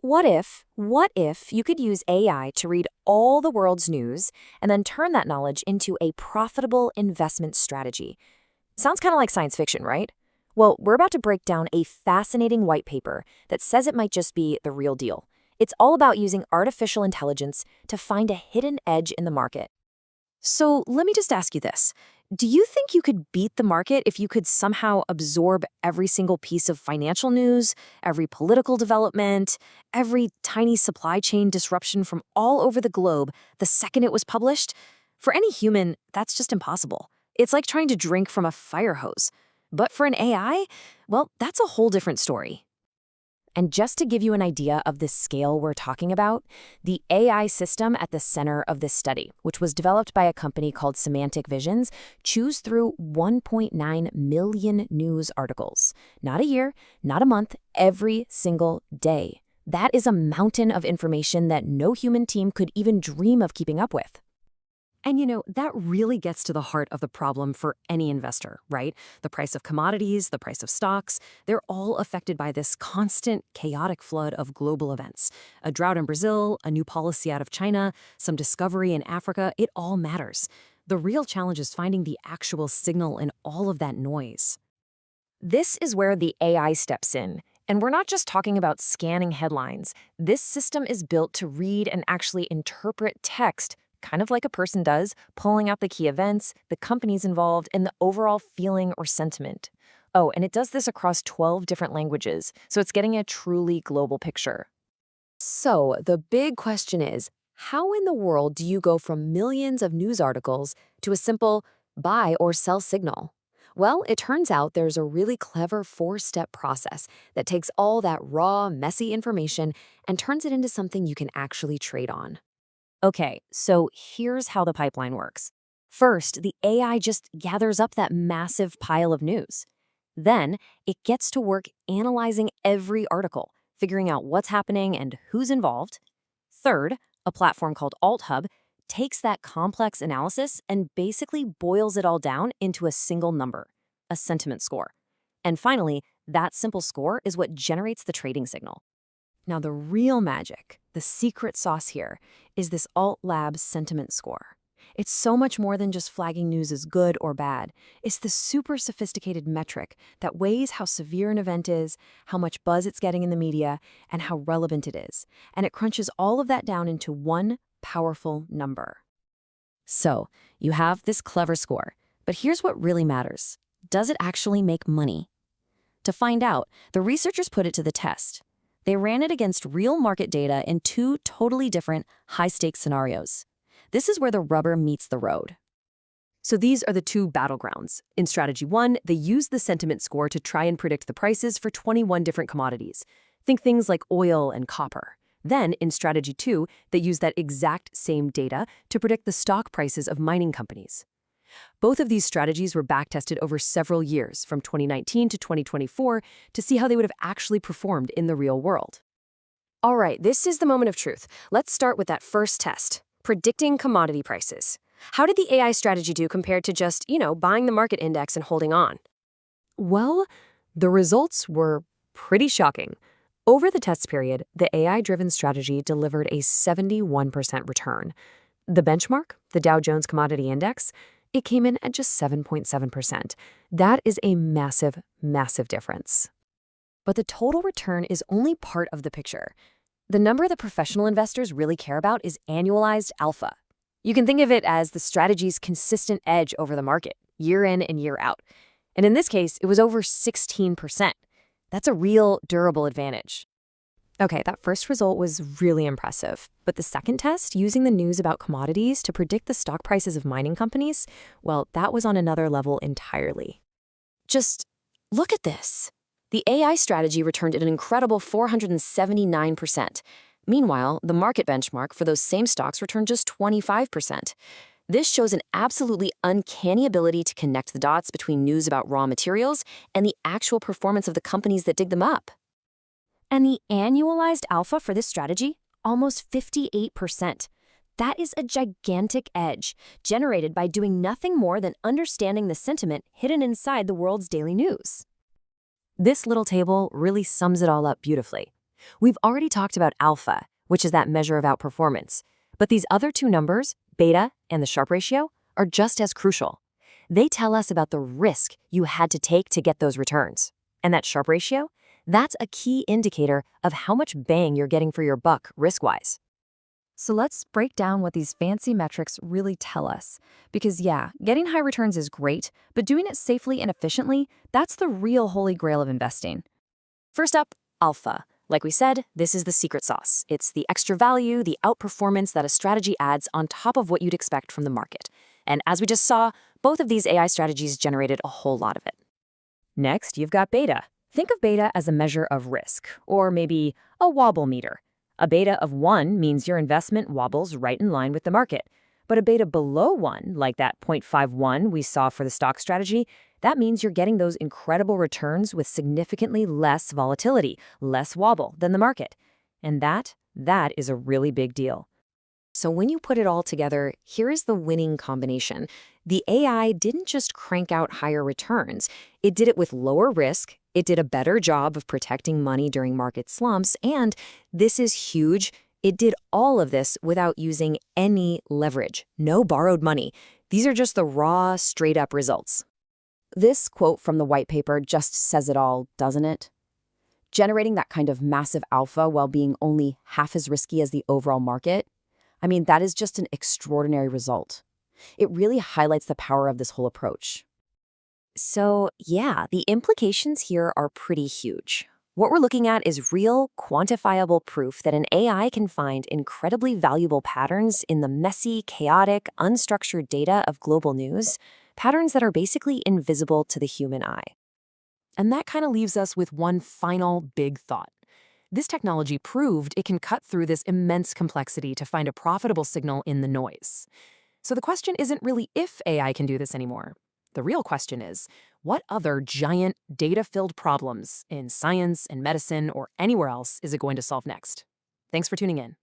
What if you could use AI to read all the world's news and then turn that knowledge into a profitable investment strategy? Sounds kind of like science fiction, right? Well, we're about to break down a fascinating white paper that says it might just be the real deal. It's all about using artificial intelligence to find a hidden edge in the market. So let me just ask you this. Do you think you could beat the market if you could somehow absorb every single piece of financial news, every political development, every tiny supply chain disruption from all over the globe the second it was published? For any human, that's just impossible. It's like trying to drink from a fire hose. But for an AI, well, that's a whole different story. And just to give you an idea of the scale we're talking about, the AI system at the center of this study, which was developed by a company called Semantic Visions, chews through 1.9 million news articles. Not a year, not a month, every single day. That is a mountain of information that no human team could even dream of keeping up with. And that really gets to the heart of the problem for any investor, right? The price of commodities, the price of stocks, they're all affected by this constant, chaotic flood of global events. A drought in Brazil, a new policy out of China, some discovery in Africa, it all matters. The real challenge is finding the actual signal in all of that noise. This is where the AI steps in. And we're not just talking about scanning headlines. This system is built to read and actually interpret text, kind of like a person does, pulling out the key events, the companies involved, and the overall feeling or sentiment. Oh, and it does this across 12 different languages, so it's getting a truly global picture. So the big question is, how in the world do you go from millions of news articles to a simple buy or sell signal? Well, it turns out there's a really clever 4-step process that takes all that raw, messy information and turns it into something you can actually trade on. Okay, so here's how the pipeline works. First, the AI just gathers up that massive pile of news. Then, it gets to work analyzing every article, figuring out what's happening and who's involved. Third, a platform called AltHub takes that complex analysis and basically boils it all down into a single number, a sentiment score. And finally, that simple score is what generates the trading signal. Now, the real magic, the secret sauce here, is this AltLab sentiment score. It's so much more than just flagging news as good or bad. It's the super sophisticated metric that weighs how severe an event is, how much buzz it's getting in the media, and how relevant it is. And it crunches all of that down into one powerful number. So, you have this clever score, but here's what really matters. Does it actually make money? To find out, the researchers put it to the test. They ran it against real market data in 2 totally different high-stakes scenarios. This is where the rubber meets the road. So these are the 2 battlegrounds. In strategy 1, they used the sentiment score to try and predict the prices for 21 different commodities. Think things like oil and copper. Then, in strategy 2, they used that exact same data to predict the stock prices of mining companies. Both of these strategies were backtested over several years, from 2019 to 2024, to see how they would have actually performed in the real world. All right, this is the moment of truth. Let's start with that first test, predicting commodity prices. How did the AI strategy do compared to just, buying the market index and holding on? Well, the results were pretty shocking. Over the test period, the AI-driven strategy delivered a 71% return. The benchmark, the Dow Jones Commodity Index, it came in at just 7.7%. That is a massive, massive difference. But the total return is only part of the picture. The number that professional investors really care about is annualized alpha. You can think of it as the strategy's consistent edge over the market, year in and year out. And in this case, it was over 16%. That's a real, durable advantage. Okay, that first result was really impressive. But the second test, using the news about commodities to predict the stock prices of mining companies, well, that was on another level entirely. Just look at this. The AI strategy returned an incredible 479%. Meanwhile, the market benchmark for those same stocks returned just 25%. This shows an absolutely uncanny ability to connect the dots between news about raw materials and the actual performance of the companies that dig them up. And the annualized alpha for this strategy, almost 58%. That is a gigantic edge, generated by doing nothing more than understanding the sentiment hidden inside the world's daily news. This little table really sums it all up beautifully. We've already talked about alpha, which is that measure of outperformance. But these other two numbers, beta and the Sharpe ratio, are just as crucial. They tell us about the risk you had to take to get those returns. And that Sharpe ratio, that's a key indicator of how much bang you're getting for your buck risk-wise. So let's break down what these fancy metrics really tell us. Because yeah, getting high returns is great, but doing it safely and efficiently, that's the real holy grail of investing. First up, alpha. Like we said, this is the secret sauce. It's the extra value, the outperformance that a strategy adds on top of what you'd expect from the market. And as we just saw, both of these AI strategies generated a whole lot of it. Next, you've got beta. Think of beta as a measure of risk, or maybe a wobble meter. A beta of 1 means your investment wobbles right in line with the market. But a beta below 1, like that 0.51 we saw for the stock strategy, that means you're getting those incredible returns with significantly less volatility, less wobble than the market. And that is a really big deal. So when you put it all together, here is the winning combination. The AI didn't just crank out higher returns. It did it with lower risk. It did a better job of protecting money during market slumps. And this is huge. It did all of this without using any leverage, no borrowed money. These are just the raw, straight-up results. This quote from the white paper just says it all, doesn't it? Generating that kind of massive alpha while being only half as risky as the overall market, I mean, that is just an extraordinary result. It really highlights the power of this whole approach. So yeah, the implications here are pretty huge. What we're looking at is real, quantifiable proof that an AI can find incredibly valuable patterns in the messy, chaotic, unstructured data of global news, patterns that are basically invisible to the human eye. And that kind of leaves us with one final big thought. This technology proved it can cut through this immense complexity to find a profitable signal in the noise. So the question isn't really if AI can do this anymore. The real question is, what other giant data-filled problems in science and medicine or anywhere else is it going to solve next? Thanks for tuning in.